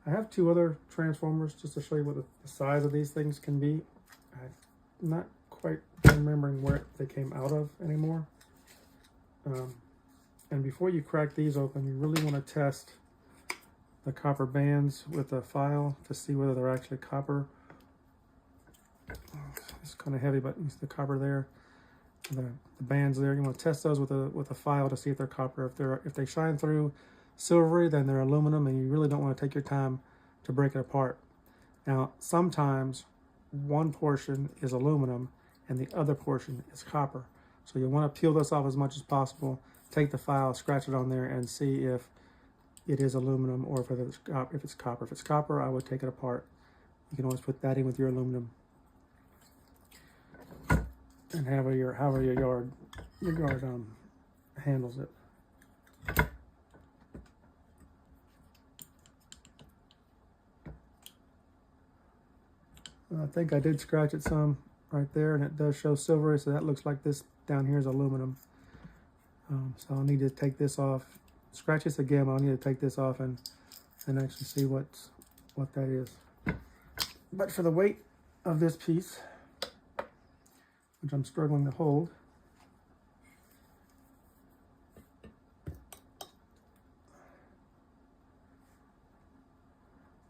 I have two other transformers just to show you what the size of these things can be. I'm not quite remembering where they came out of anymore. And before you crack these open, you really want to test the copper bands with a file to see whether they're actually copper. It's kind of heavy, but you see the copper there, the bands there. You want to test those with a file to see if they're copper. If they shine through silvery, then they're aluminum, and you really don't want to take your time to break it apart. Now, sometimes one portion is aluminum and the other portion is copper. So you want to peel this off as much as possible, take the file, scratch it on there, and see if it is aluminum or if it's copper. If it's copper, I would take it apart. You can always put that in with your aluminum. And however your yard handles it. I think I did scratch it some right there, and it does show silvery, so that looks like this down here is aluminum. So I'll need to take this off. Scratch this again, but I'll need to take this off and actually see what that is. But for the weight of this piece, which I'm struggling to hold,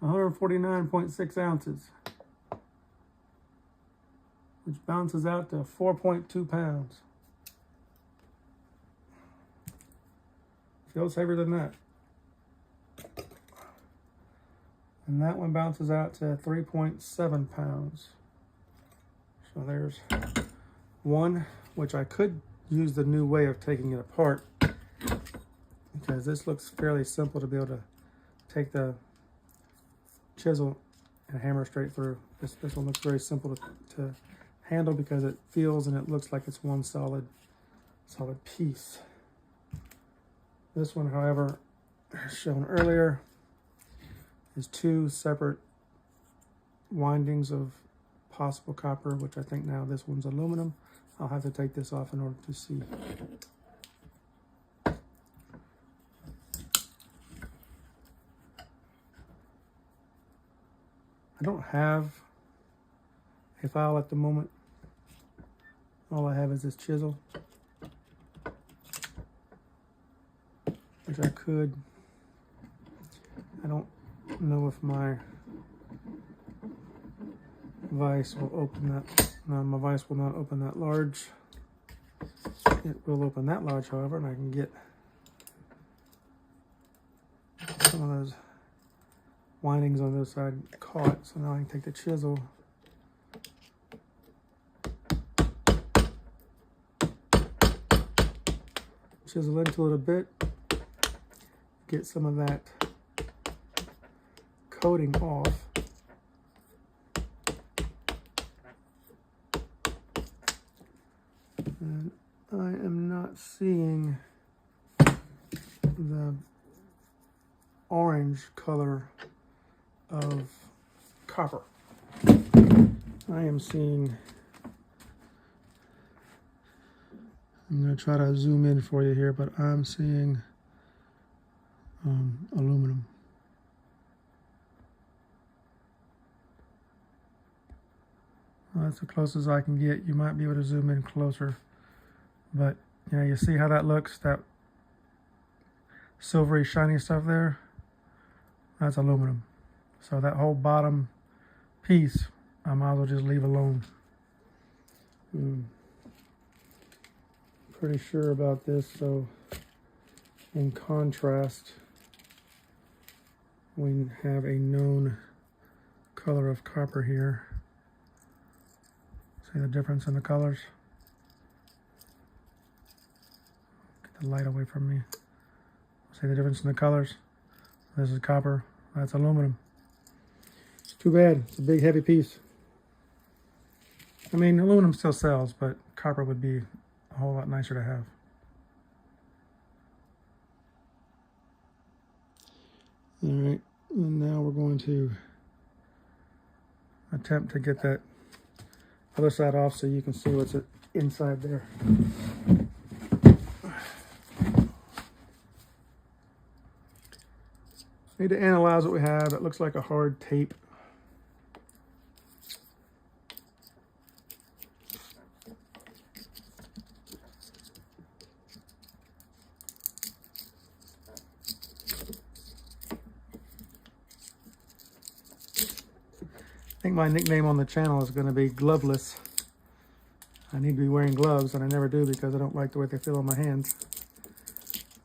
(149.6 ounces), which bounces out to 4.2 pounds. Feels heavier than that. And that one bounces out to 3.7 pounds. So there's one, which I could use the new way of taking it apart, because this looks fairly simple to be able to take the chisel and hammer straight through. This one looks very simple to handle because it feels and it looks like it's one solid piece. This one, however, as shown earlier, is two separate windings of possible copper, which I think now this one's aluminum. I'll have to take this off in order to see. I don't have a file at the moment. All I have is this chisel, which I could. I don't know if my vise will open that. No, my vise will not open that large. It will open that large, however, and I can get some of those windings on this side caught. So now I can take the chisel chisel into it a bit, get some of that coating off. And I am not seeing the orange color of copper. I am seeing, I'm going to try to zoom in for you here, but I'm seeing aluminum. Well, that's the closest I can get. You might be able to zoom in closer, but yeah, you see how that looks, that silvery shiny stuff there? That's aluminum. So that whole bottom piece, I might as well just leave alone. Pretty sure about this, so in contrast, we have a known color of copper here. See the difference in the colors? Get the light away from me. See the difference in the colors? This is copper, that's aluminum. It's too bad, it's a big heavy piece. I mean, aluminum still sells, but copper would be a whole lot nicer to have. All right, and now we're going to attempt to get that other side off so you can see what's inside there. Need to analyze what we have. It looks like a hard tape. I think my nickname on the channel is going to be Gloveless. I need to be wearing gloves, and I never do because I don't like the way they feel on my hands.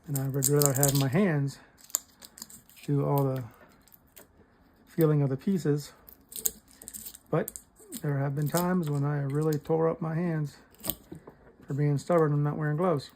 And I would rather have my hands do all the feeling of the pieces. But there have been times when I really tore up my hands for being stubborn and not wearing gloves.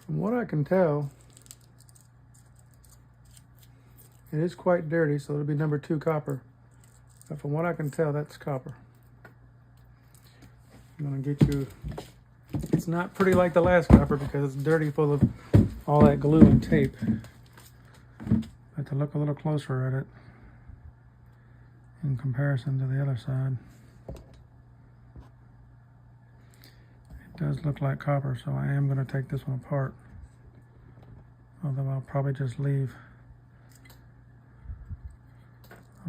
From what I can tell, it is quite dirty, so it'll be number 2 copper. But from what I can tell, that's copper. I'm gonna get you, it's not pretty like the last copper because it's dirty, full of all that glue and tape. But to look a little closer at it in comparison to the other side, it does look like copper, so I am going to take this one apart. Although I'll probably just leave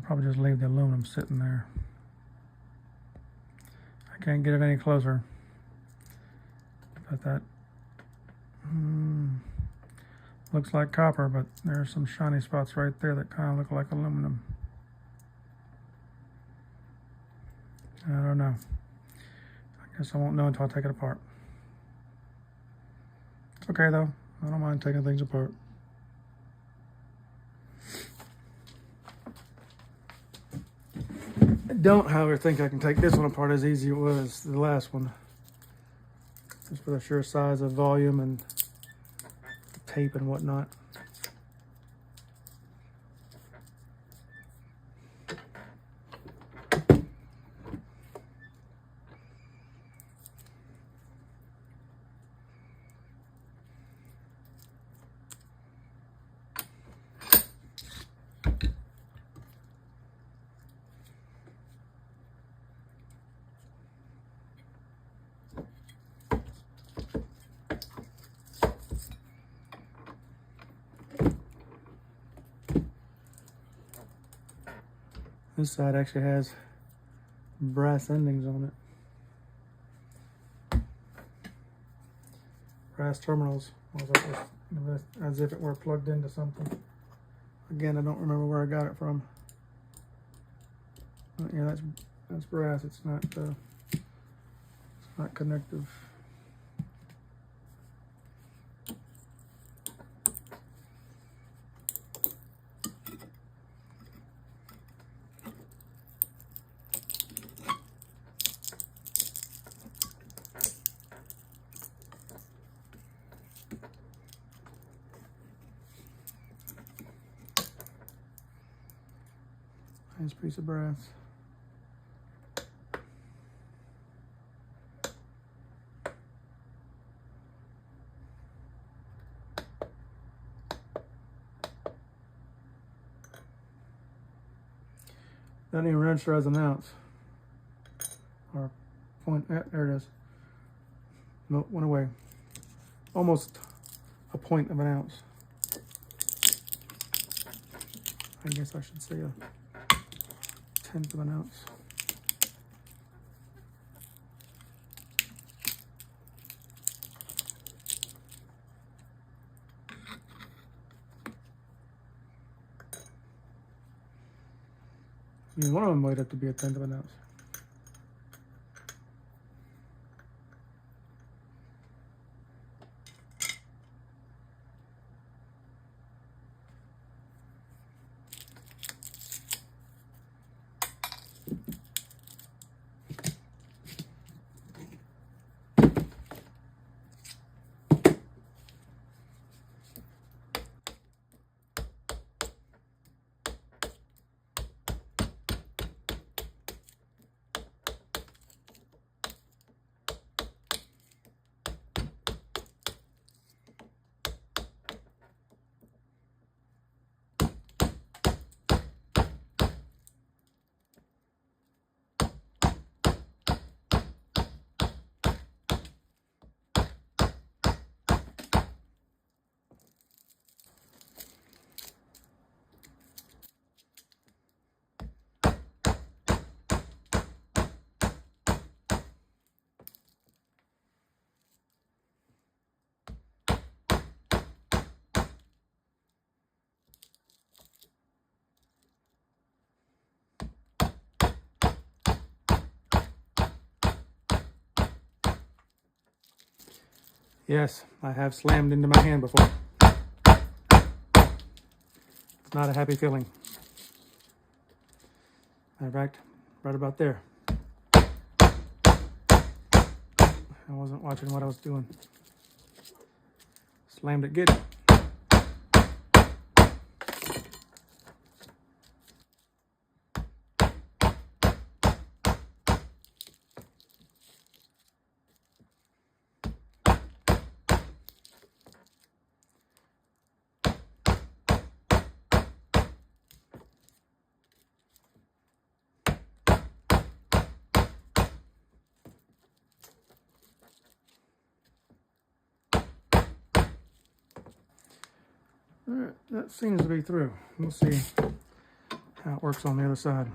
the aluminum sitting there. I can't get it any closer. But that looks like copper, but there are some shiny spots right there that kind of look like aluminum. I don't know. I guess I won't know until I take it apart. It's okay though. I don't mind taking things apart. I don't, however, think I can take this one apart as easy as it was the last one. Just for the sheer size of volume and tape and whatnot. This side actually has brass endings on it. Brass terminals, as if it were plugged into something. Again, I don't remember where I got it from. But yeah, that's brass. It's not connective. Nice piece of brass. Doesn't even register as an ounce. Or point, there it is. Nope, went away. Almost a point of an ounce. I guess I should say a tenth of an ounce. I mean, one of them might have to be a tenth of an ounce. Yes, I have slammed into my hand before. It's not a happy feeling. Matter of fact, right about there. I wasn't watching what I was doing. Slammed it good. All right, that seems to be through. We'll see how it works on the other side.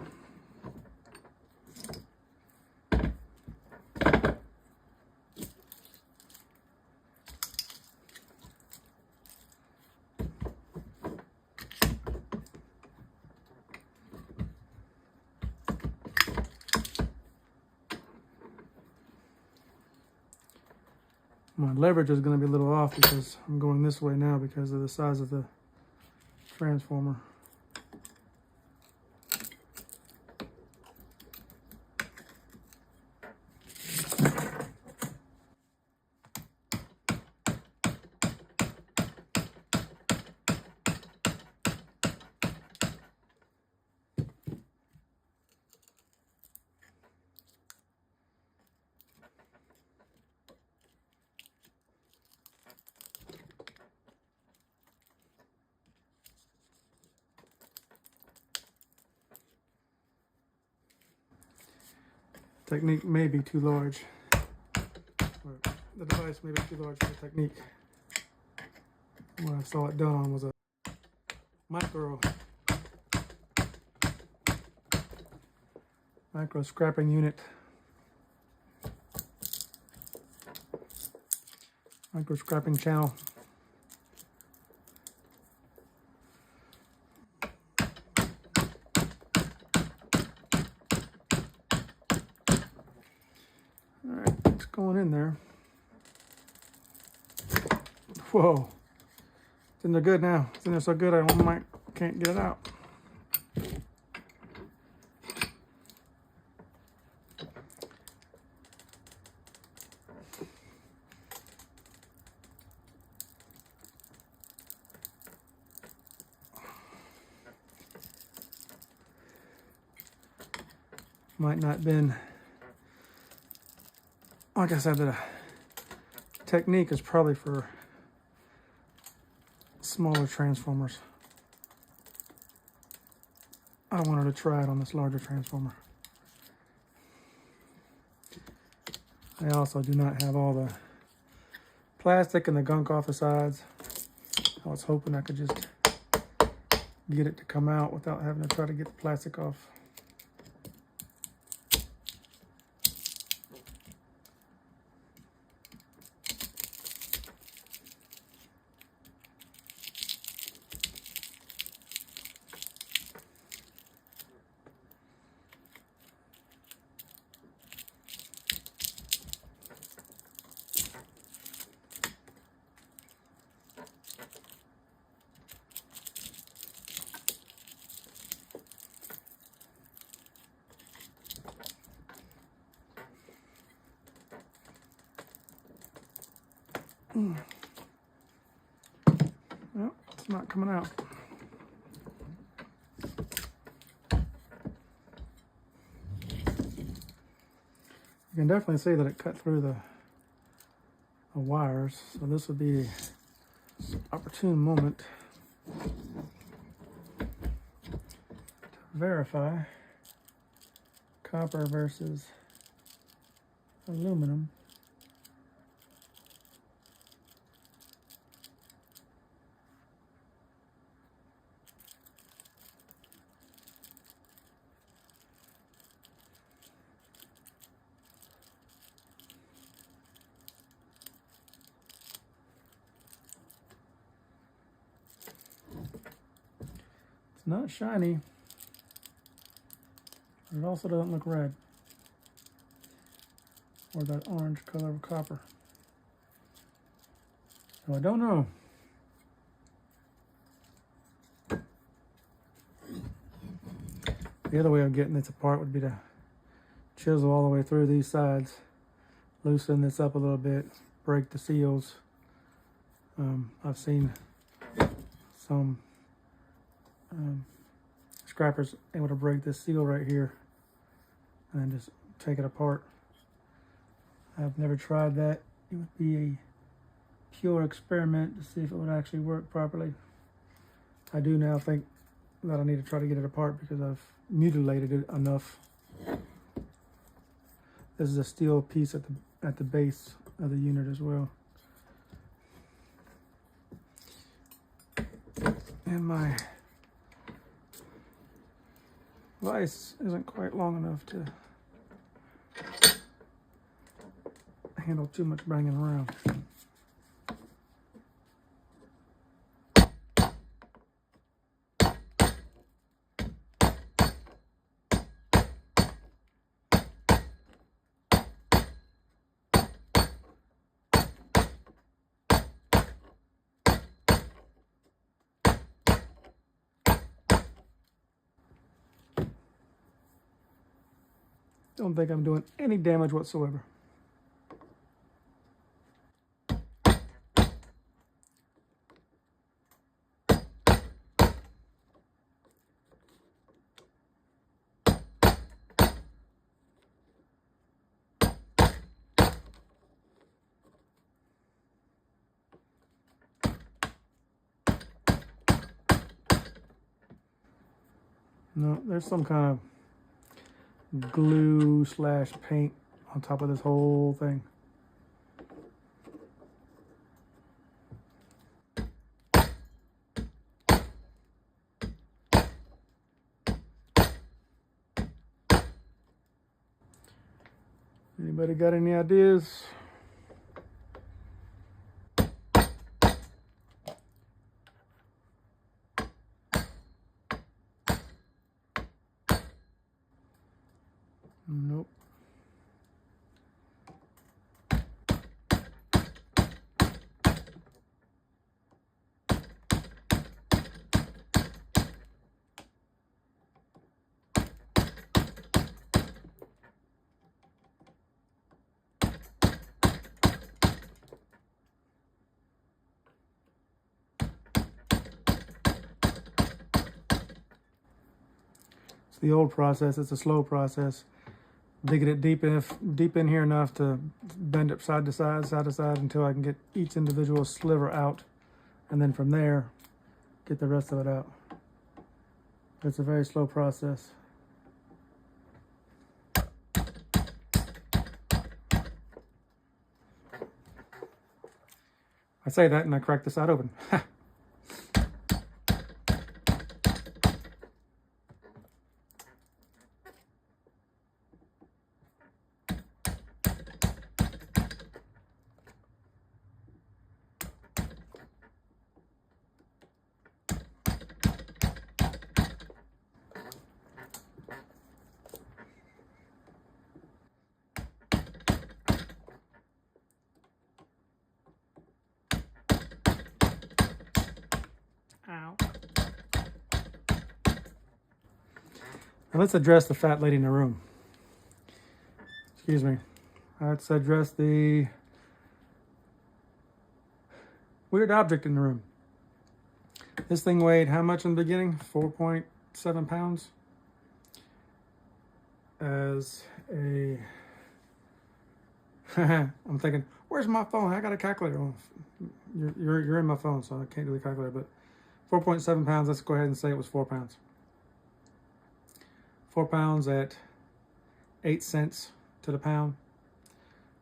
My leverage is going to be a little off because I'm going this way now because of the size of the transformer. Technique may be too large. Or the device may be too large for the technique. What I saw it done on was a micro scrapping unit. Micro scrapping channel. Alright, it's going in there. Whoa. It's in there good now. It's in there so good I can't get it out. Might not been, like I said, the technique is probably for smaller transformers. I wanted to try it on this larger transformer. I also do not have all the plastic and the gunk off the sides. I was hoping I could just get it to come out without having to try to get the plastic off. Well, it's not coming out. You can definitely see that it cut through the wires, so this would be an opportune moment to verify copper versus aluminum. It's not shiny, but it also doesn't look red or that orange color of copper. So I don't know. The other way of getting this apart would be to chisel all the way through these sides, loosen this up a little bit, break the seals. I've seen some scrappers able to break this seal right here and just take it apart. I've never tried that. It would be a pure experiment to see if it would actually work properly. I do now think that I need to try to get it apart because I've mutilated it enough. This is a steel piece at the base of the unit as well. And my vise isn't quite long enough to handle too much banging around. Don't think I'm doing any damage whatsoever. No, there's some kind of glue / paint on top of this whole thing. Anybody got any ideas? Nope. It's the old process. It's a slow process. digging it deep in here enough to bend it side to side until I can get each individual sliver out, and then from there get the rest of it out. It's a very slow process. I say that and I crack the side open. Ow. Now let's address the fat lady in the room. Excuse me. Let's address the weird object in the room. This thing weighed how much in the beginning? 4.7 pounds. As a... I'm thinking, where's my phone? I got a calculator on. You're in my phone, so I can't do the calculator, but 4.7 pounds, let's go ahead and say it was 4 pounds. 4 pounds at 8 cents to the pound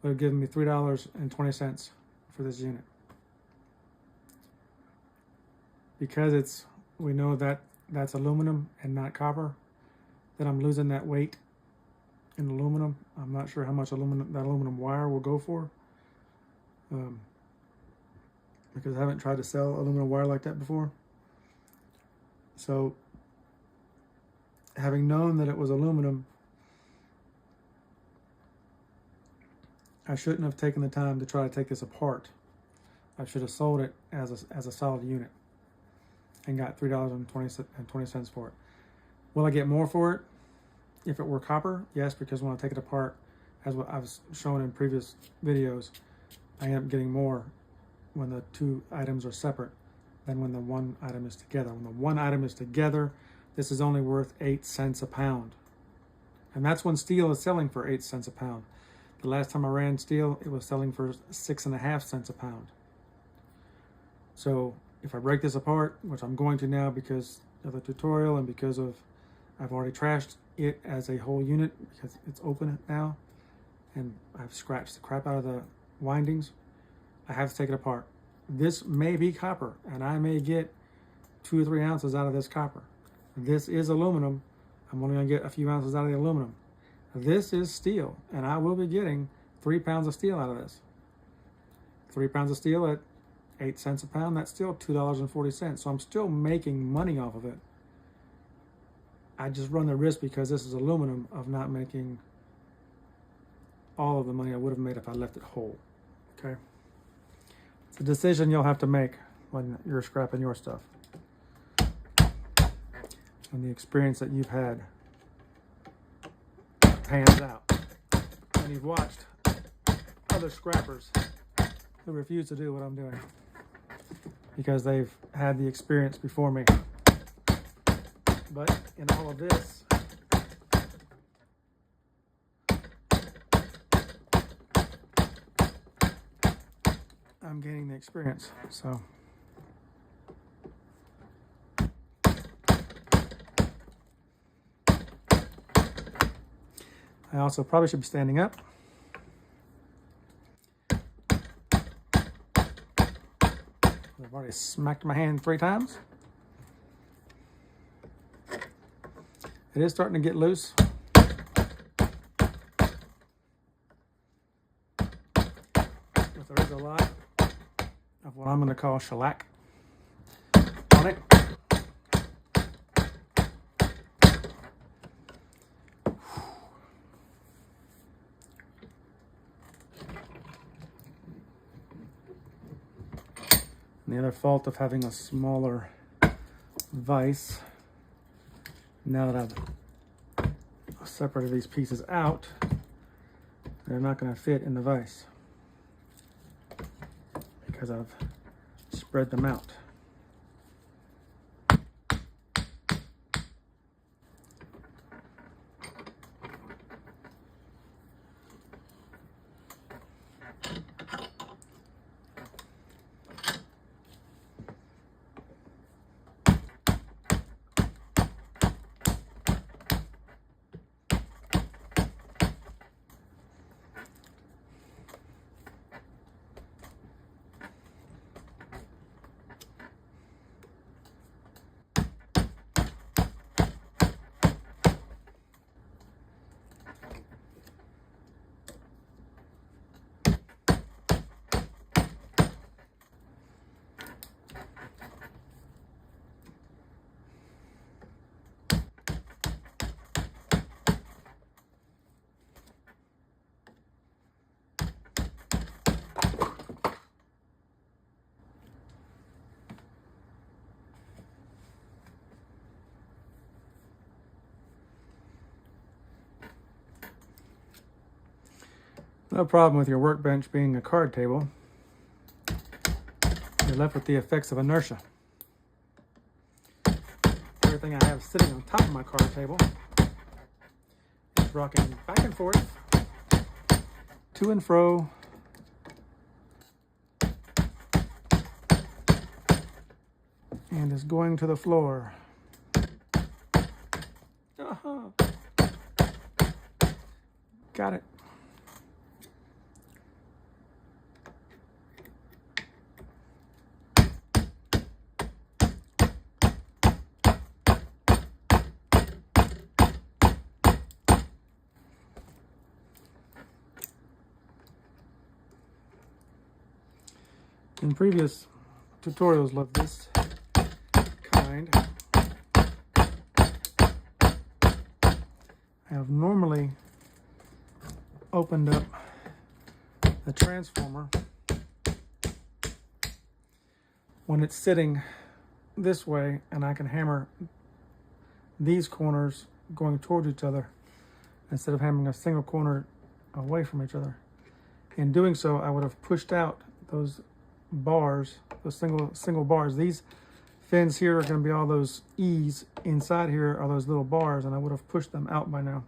would have given me $3.20 for this unit. Because we know that that's aluminum and not copper, that I'm losing that weight in aluminum. I'm not sure how much that aluminum wire will go for. Because I haven't tried to sell aluminum wire like that before. So, having known that it was aluminum, I shouldn't have taken the time to try to take this apart. I should have sold it as a solid unit and got $3.20 for it. Will I get more for it if it were copper? Yes, because when I take it apart, as what I've shown in previous videos, I end up getting more when the two items are separate than when the one item is together. When the one item is together, this is only worth 8 cents a pound. And that's when steel is selling for 8 cents a pound. The last time I ran steel, it was selling for 6.5 cents a pound. So if I break this apart, which I'm going to now because of the tutorial and because I've already trashed it as a whole unit because it's open now and I've scratched the crap out of the windings, I have to take it apart. This may be copper and I may get 2 or 3 ounces out of this copper. This is aluminum. I'm only going to get a few ounces out of the aluminum. This is steel and I will be getting 3 pounds of steel out of this. 3 pounds of steel at 8 cents a pound, that's still $2.40. So I'm still making money off of it. I just run the risk because this is aluminum of not making all of the money I would have made if I left it whole. Okay? It's a decision you'll have to make when you're scrapping your stuff. And the experience that you've had pans out. And you've watched other scrappers who refuse to do what I'm doing because they've had the experience before me. But in all of this, I'm gaining the experience. So I also probably should be standing up. I've already smacked my hand 3 times. It is starting to get loose. But there is a lot of what I'm going to call shellac on it. And the other fault of having a smaller vise, now that I've separated these pieces out, they're not going to fit in the vise because I've spread them out. No problem with your workbench being a card table. You're left with the effects of inertia. Everything I have sitting on top of my card table is rocking back and forth, to and fro, and is going to the floor. Got it. In previous tutorials of this kind, I have normally opened up the transformer when it's sitting this way, and I can hammer these corners going towards each other instead of hammering a single corner away from each other. In doing so, I would have pushed out those bars, those single bars. These fins here are going to be all those E's. Inside here are those little bars, and I would have pushed them out by now.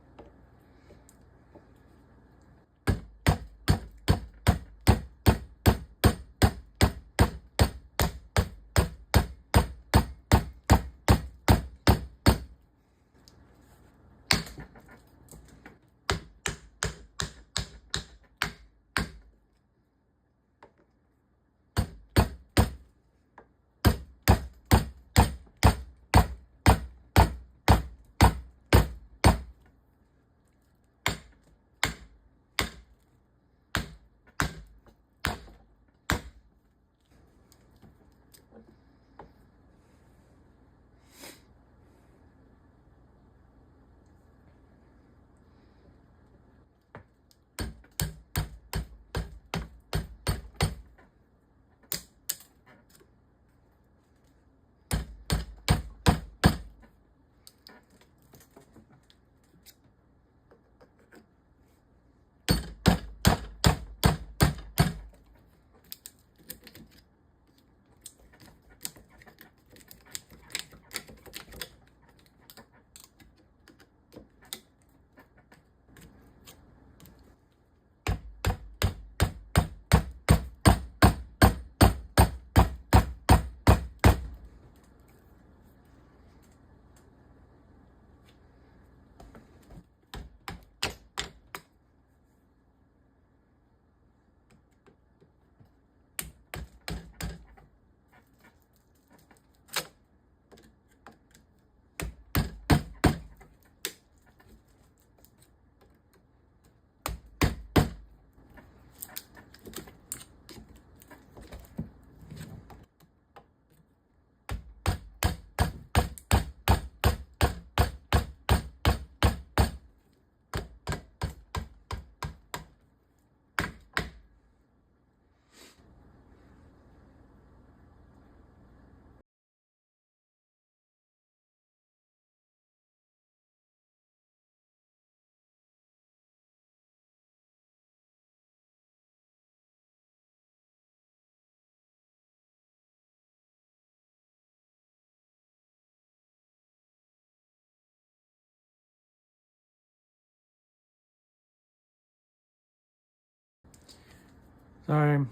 Sorry, I'm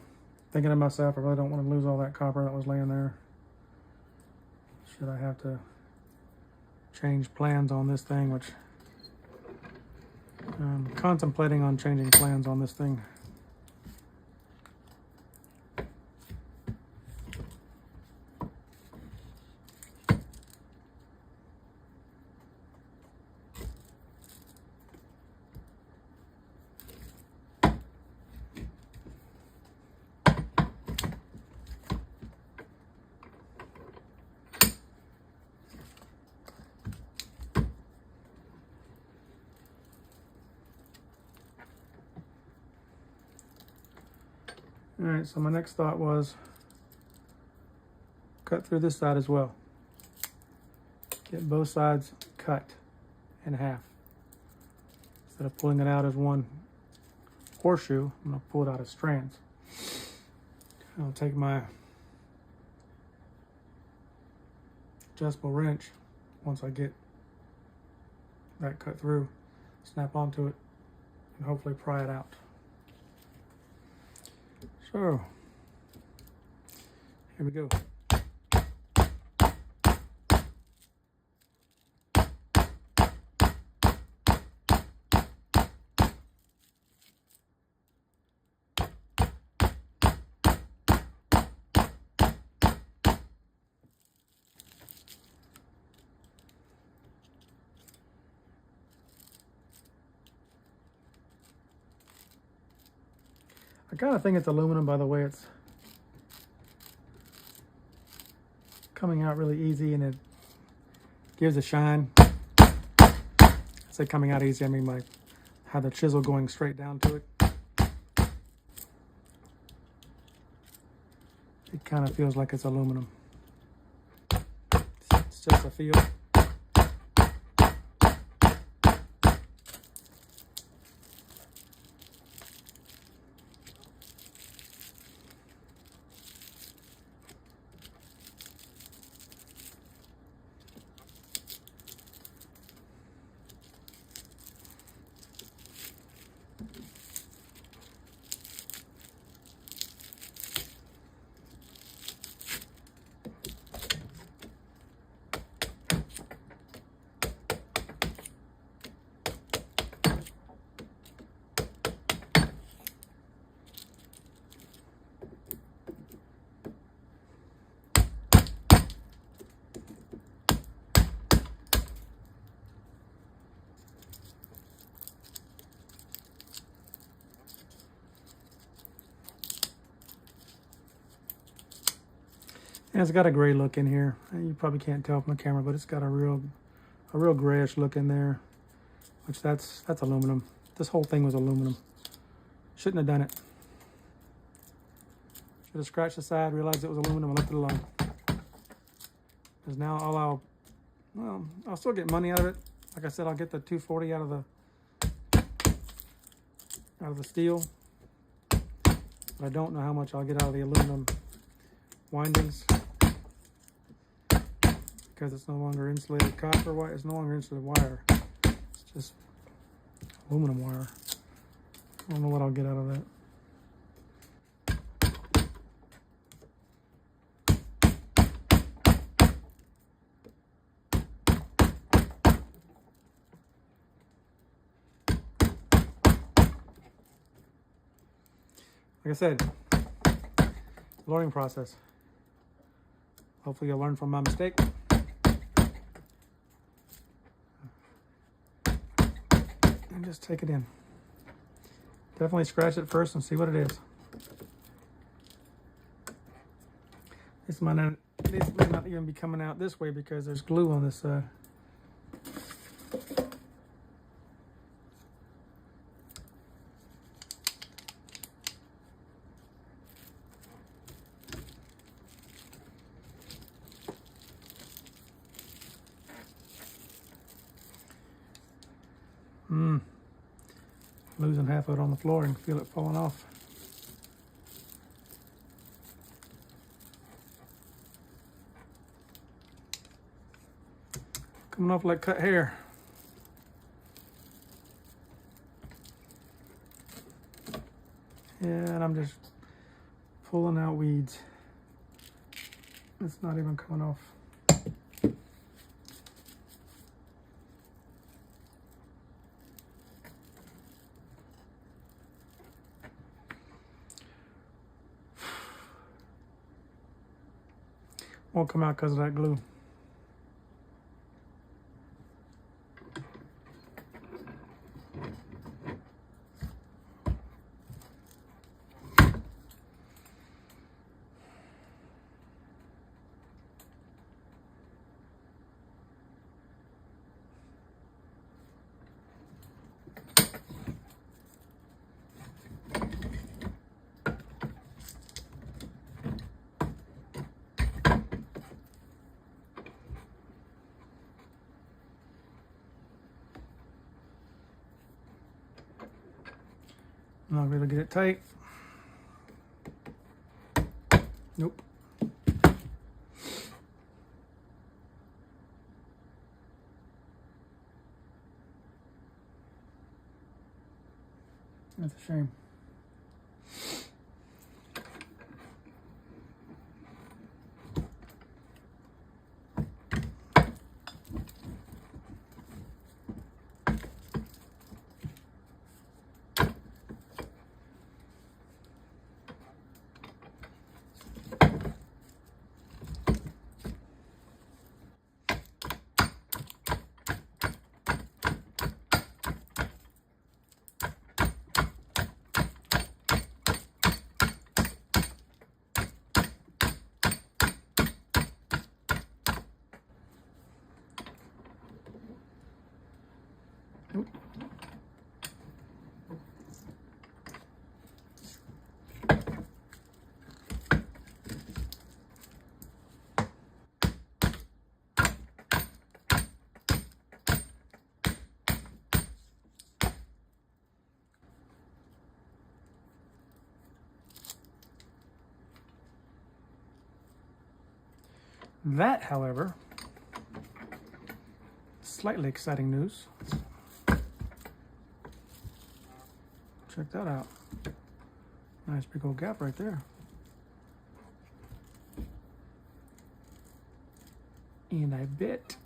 thinking to myself, I really don't want to lose all that copper that was laying there. Should I have to change plans on this thing, which I'm contemplating on changing plans on this thing. All right, so my next thought was cut through this side as well. Get both sides cut in half. Instead of pulling it out as one horseshoe, I'm gonna pull it out as strands. I'll take my adjustable wrench, once I get that cut through, snap onto it, and hopefully pry it out. So, here we go. I kind of think it's aluminum by the way it's coming out really easy, and it gives a shine. I say coming out easy, I mean like have the chisel going straight down to it. It kind of feels like it's aluminum. It's just a feel. And it's got a gray look in here. You probably can't tell from the camera, but it's got a real grayish look in there, which that's aluminum. This whole thing was aluminum. Shouldn't have done it. Should have scratched the side, realized it was aluminum, and left it alone. Because now I'll still get money out of it. Like I said, I'll get the $240 out of the steel, but I don't know how much I'll get out of the aluminum windings, because it's no longer insulated copper wire. It's no longer insulated wire. It's just aluminum wire. I don't know what I'll get out of that. Like I said, learning process. Hopefully you'll learn from my mistake. And just take it in. Definitely scratch it first and see what it is. This may not even be coming out this way because there's glue on this side. Losing half of it on the floor and feel it falling off. Coming off like cut hair. Yeah, and I'm just pulling out weeds. It's not even coming off. Won't come out because of that glue. I'm not going to get it tight. Nope. That's a shame. Nope. That, however, slightly exciting news. Check that out. Nice big old gap right there. And I bet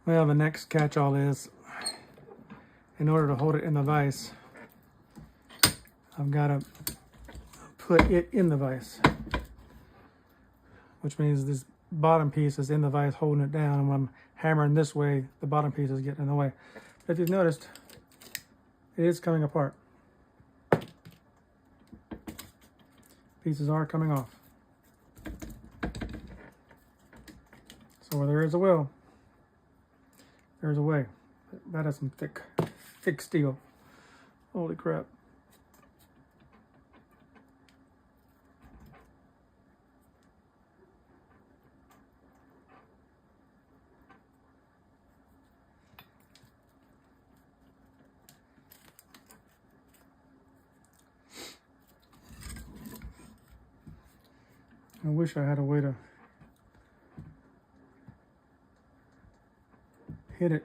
Well, the next catch-all is, in order to hold it in the vise, I've got to put it in the vise, which means this bottom piece is in the vise holding it down, and when I'm hammering this way, the bottom piece is getting in the way. But if you've noticed, it is coming apart. Pieces are coming off. So where there is a will, there's a way. That is some thick steel. Holy crap. I wish I had a way to hit it,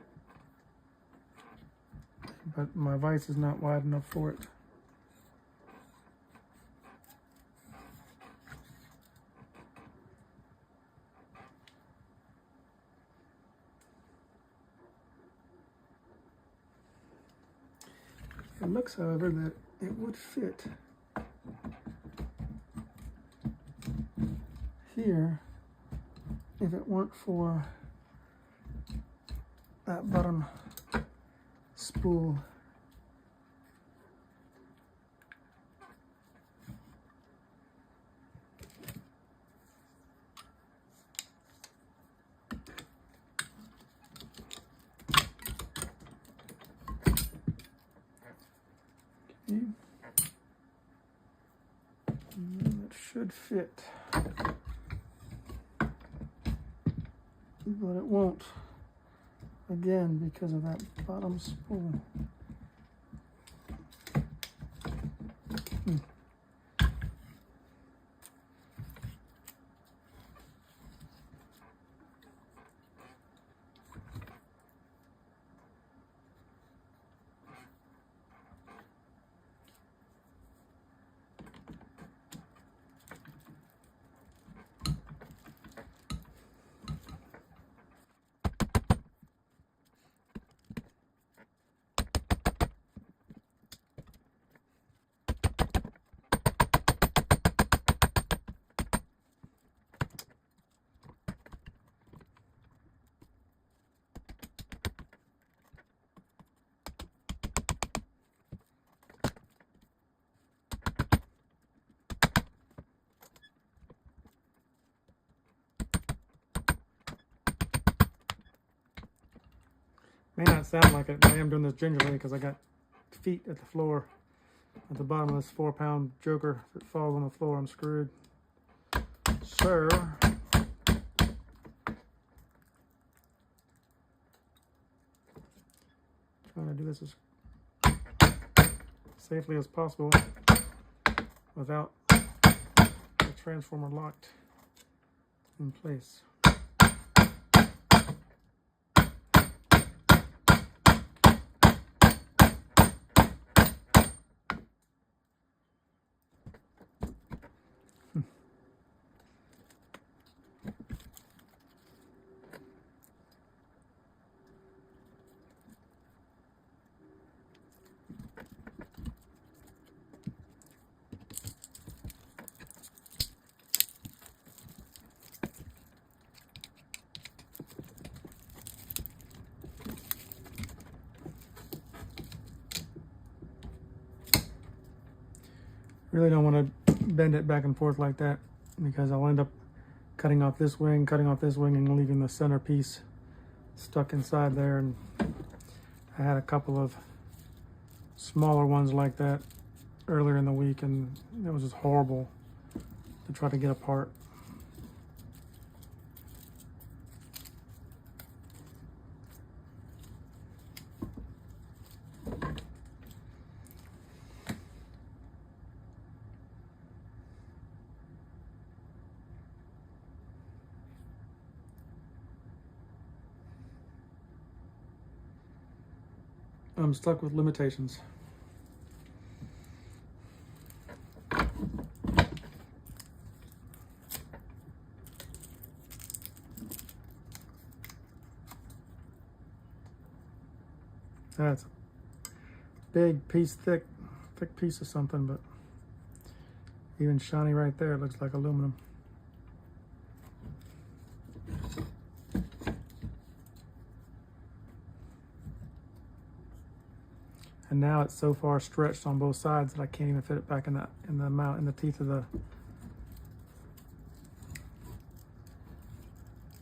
but my vise is not wide enough for it. It looks, however, that it would fit here if it weren't for that bottom spool. Okay. That should fit, but it won't, again, because of that bottom spool. May not sound like it, but I am doing this gingerly because I got feet at the floor. At the bottom of this 4-pound joker. If it falls on the floor, I'm screwed. So, trying to do this as safely as possible without the transformer locked in place. Really don't want to bend it back and forth like that because I'll end up cutting off this wing, and leaving the center piece stuck inside there. And I had a couple of smaller ones like that earlier in the week, and it was just horrible to try to get apart. I'm stuck with limitations. That's a big piece, thick piece of something, but even shiny right there, it looks like aluminum. And now it's so far stretched on both sides that I can't even fit it back in the teeth of the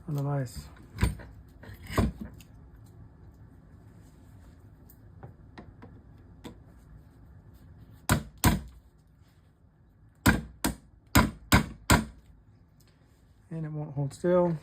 vise. And it won't hold still.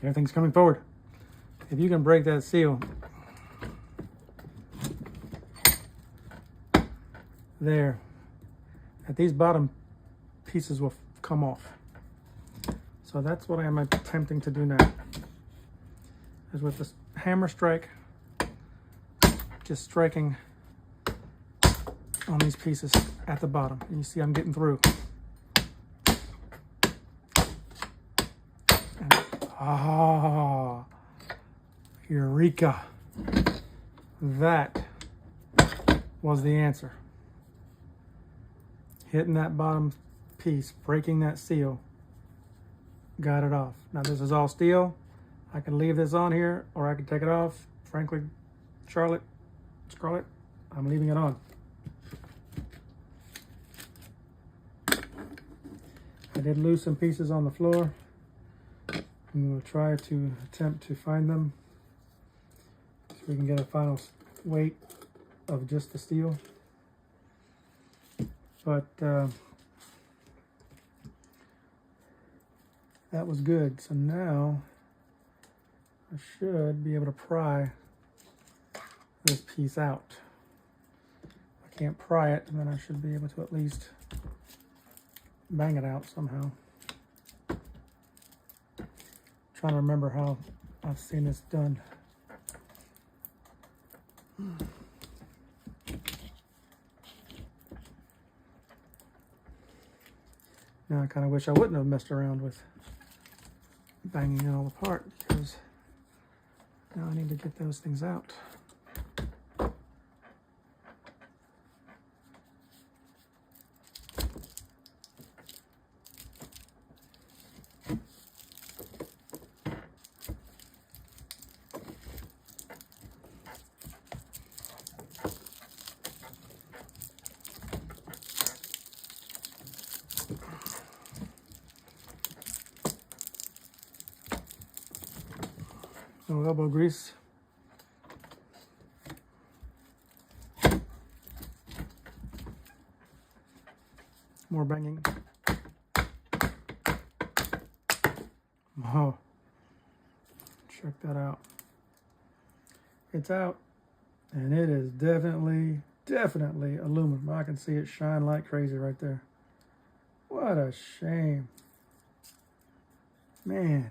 Everything's coming forward. If you can break that seal, there, that these bottom pieces will come off. So that's what I am attempting to do now. Is with this hammer strike, just striking on these pieces at the bottom. And you see I'm getting through. Ah, eureka. That was the answer. Hitting that bottom piece, breaking that seal, got it off. Now this is all steel. I can leave this on here or I can take it off. Frankly, Scarlett, I'm leaving it on. I did lose some pieces on the floor. I'm going to try to attempt to find them so we can get a final weight of just the steel. But that was good. So now I should be able to pry this piece out. I can't pry it, and then I should be able to at least bang it out somehow. Trying to remember how I've seen this done. Now I kind of wish I wouldn't have messed around with banging it all apart, because now I need to get those things out. No elbow grease. More banging. Oh, check that out. It's out, and it is definitely aluminum. I can see it shine like crazy right there. What a shame, man.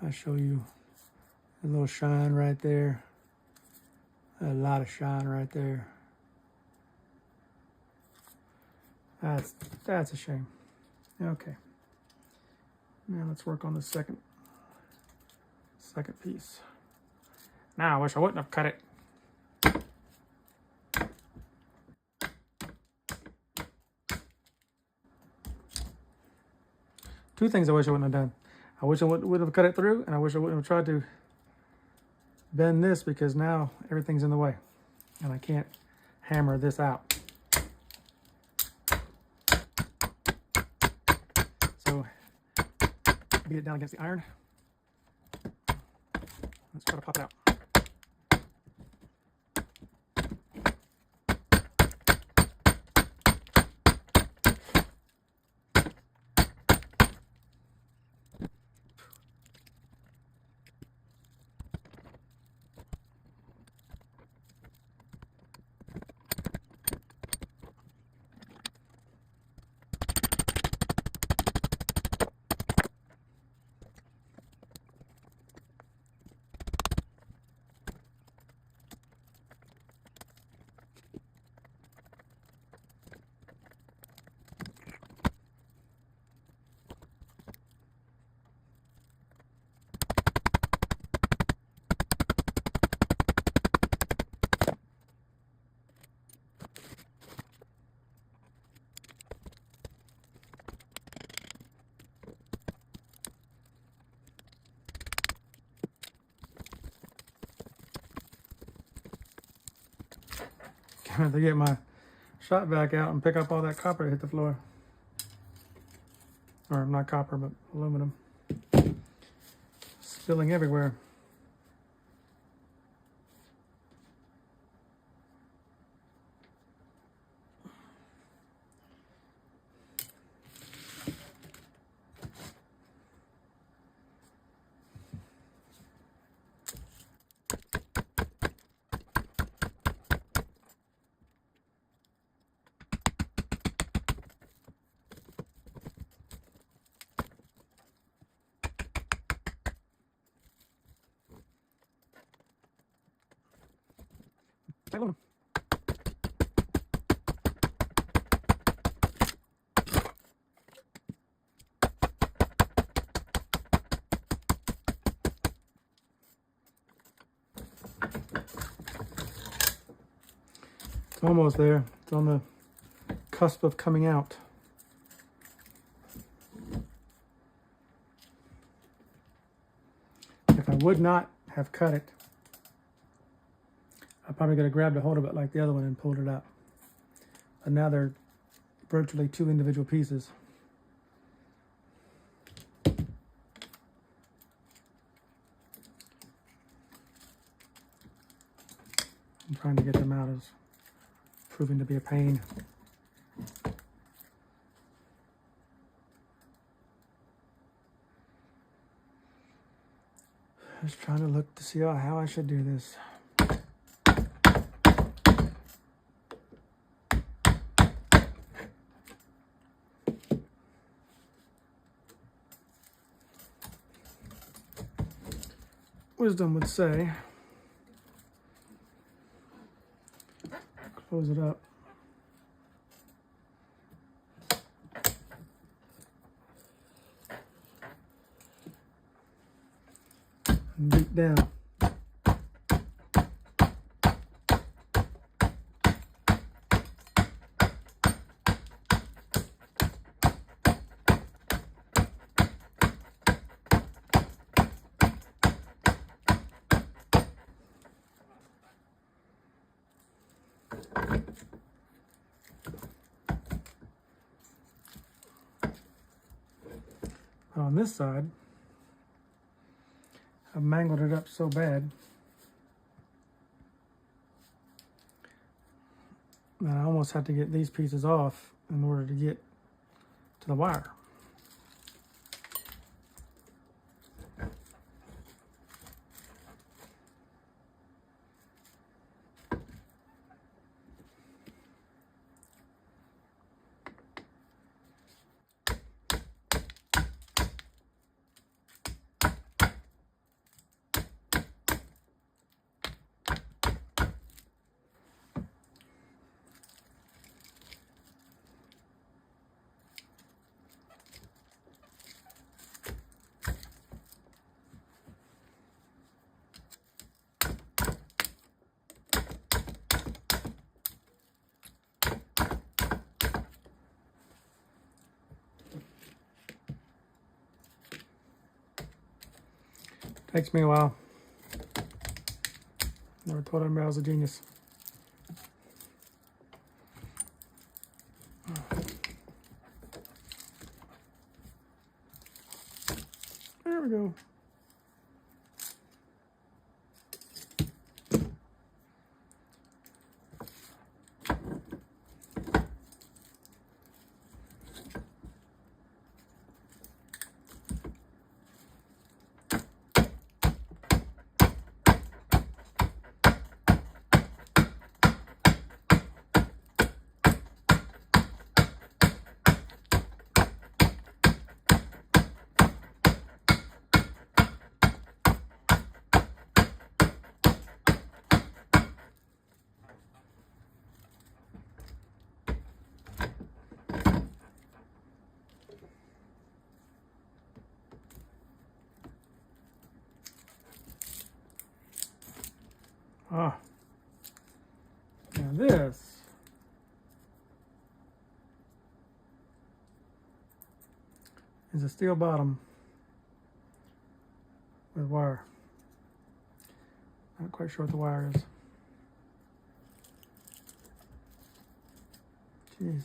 I'll show you a little shine right there. A lot of shine right there. That's a shame. Okay. Now let's work on the second piece. Now I wish I wouldn't have cut it. Two things I wish I wouldn't have done. I wish I would have cut it through, and I wish I wouldn't have tried to bend this, because now everything's in the way and I can't hammer this out. So beat it down against the iron. Let's try to pop it out. To get my shot vac out and pick up all that copper that hit the floor. Or not copper, but aluminum. Spilling everywhere. Aluminum. It's almost there. It's on the cusp of coming out. If I would not have cut it, I probably could have grabbed a hold of it like the other one and pulled it out. But now they're virtually two individual pieces. I'm trying to get them out, is proving to be a pain. Just trying to look to see how I should do this. wisdom would say. Close it up. And beat down. On this side, I've mangled it up so bad that I almost had to get these pieces off in order to get to the wire. Takes me a while. Never thought I was a genius. There we go. Ah, now this is a steel bottom with wire. Not quite sure what the wire is. Jeez.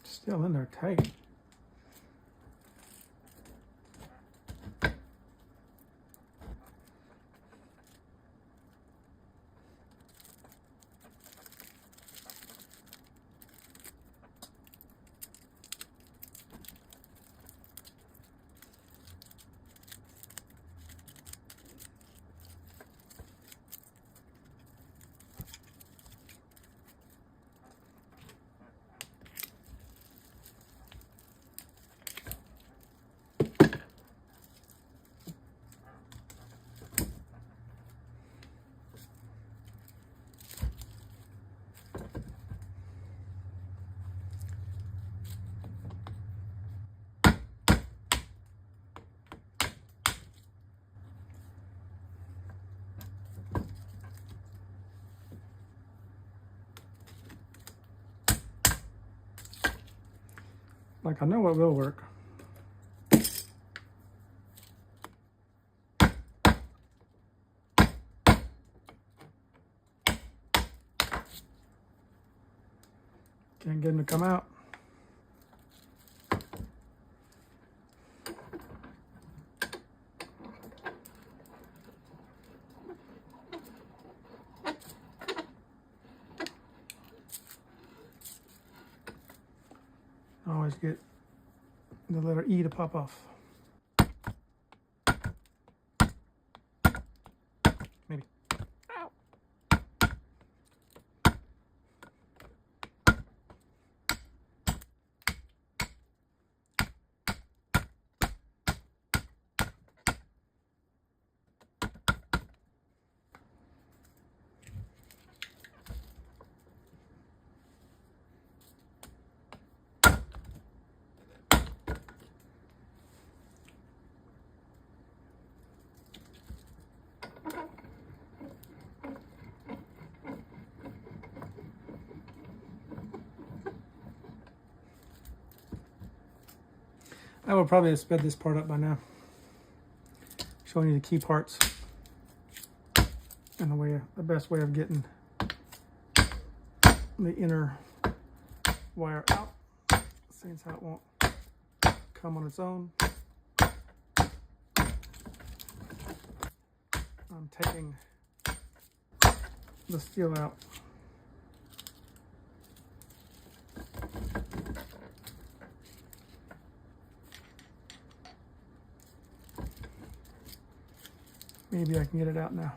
Still in there tight. Like I know what will work. Can't get them to come out. Always get the letter E to pop off. Maybe. Ow. I will probably have sped this part up by now, showing you the key parts and the best way of getting the inner wire out. Seeing how it won't come on its own. I'm taking the steel out. Maybe I can get it out now.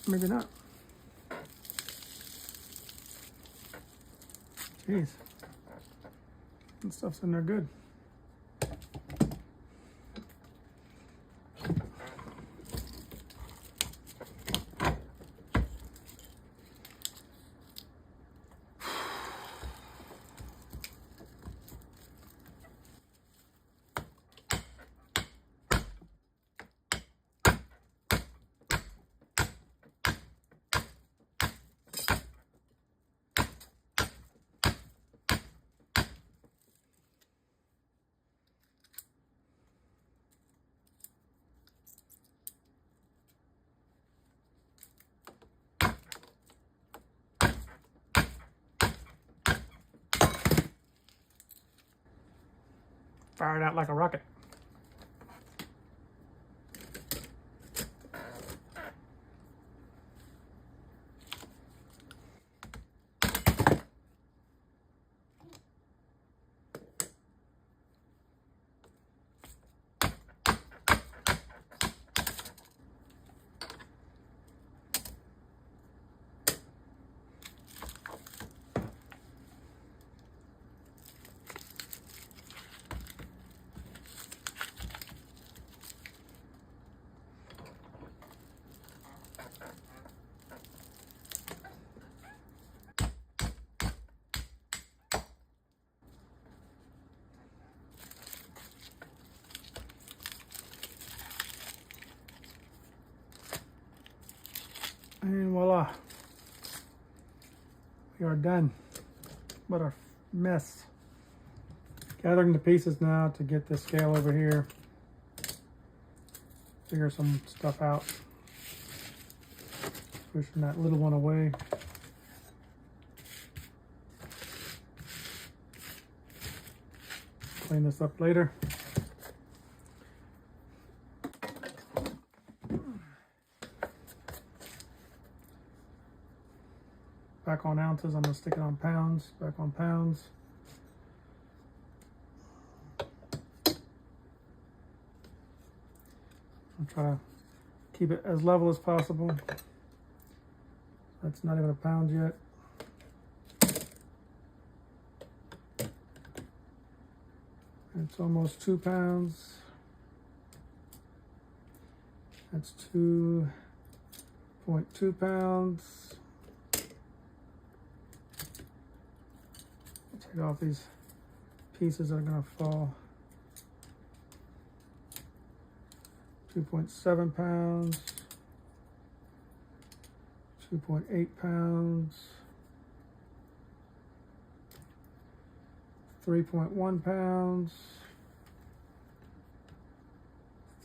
Maybe not. Jeez. That stuff's in there good. Fire it out like a rocket. And voila, we are done. What a mess. Gathering the pieces now to get the scale over here. Figure some stuff out. Pushing that little one away. Clean this up later. Back on ounces, I'm going to stick it on pounds, back on pounds. I'll try to keep it as level as possible. That's not even a pound yet. It's almost 2 pounds. That's 2.2 pounds. Take off these pieces that are going to fall. 2.7 pounds. 2.8 pounds. 3.1 pounds.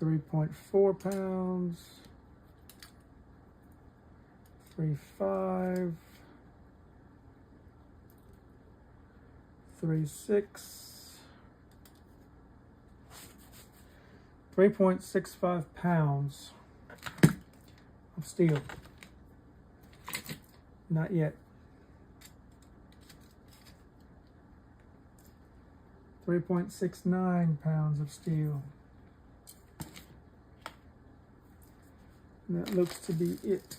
3.4 pounds. 3.5. 3.6, 3.65 pounds of steel. Not yet. 3.69 pounds of steel. And that looks to be it.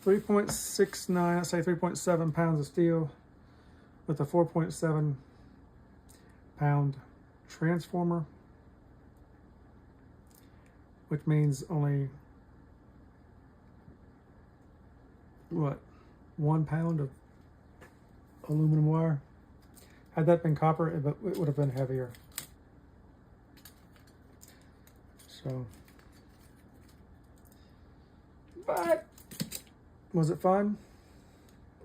3.69, let's say 3.7 pounds of steel with a 4.7 pound transformer, which means only, what, 1 pound of aluminum wire. Had that been copper, it would have been heavier. So, but was it fun?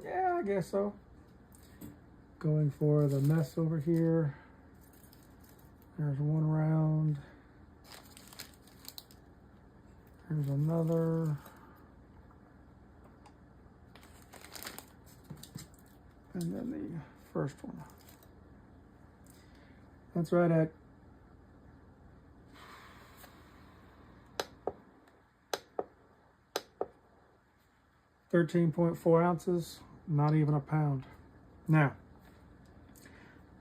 Yeah, I guess so. Going for the mess over here. There's one round. There's another. And then the first one. That's right at 13.4 ounces, not even a pound. Now,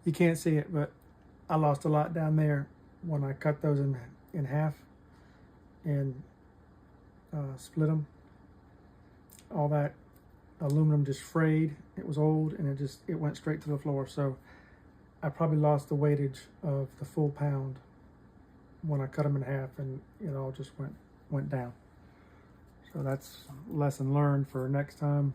you can't see it, but I lost a lot down there when I cut those in half and split them. All that aluminum just frayed. It was old, and it went straight to the floor. So I probably lost the weightage of the full pound when I cut them in half, and it all just went down. So that's a lesson learned for next time.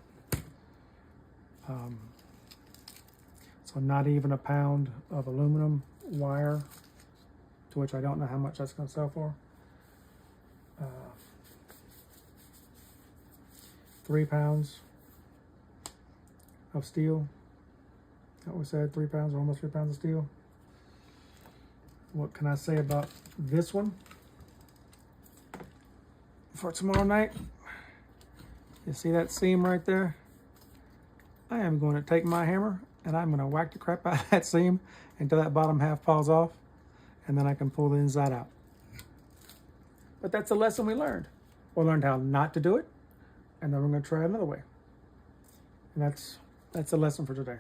So not even a pound of aluminum wire, to which I don't know how much that's going to sell for. 3 pounds of steel. That we said 3 pounds, or almost 3 pounds of steel. What can I say about this one? For tomorrow night, you see that seam right there? I am going to take my hammer and I'm going to whack the crap out of that seam until that bottom half falls off, and then I can pull the inside out. But that's a lesson we learned. We learned how not to do it, and then we're going to try another way. And that's a lesson for today.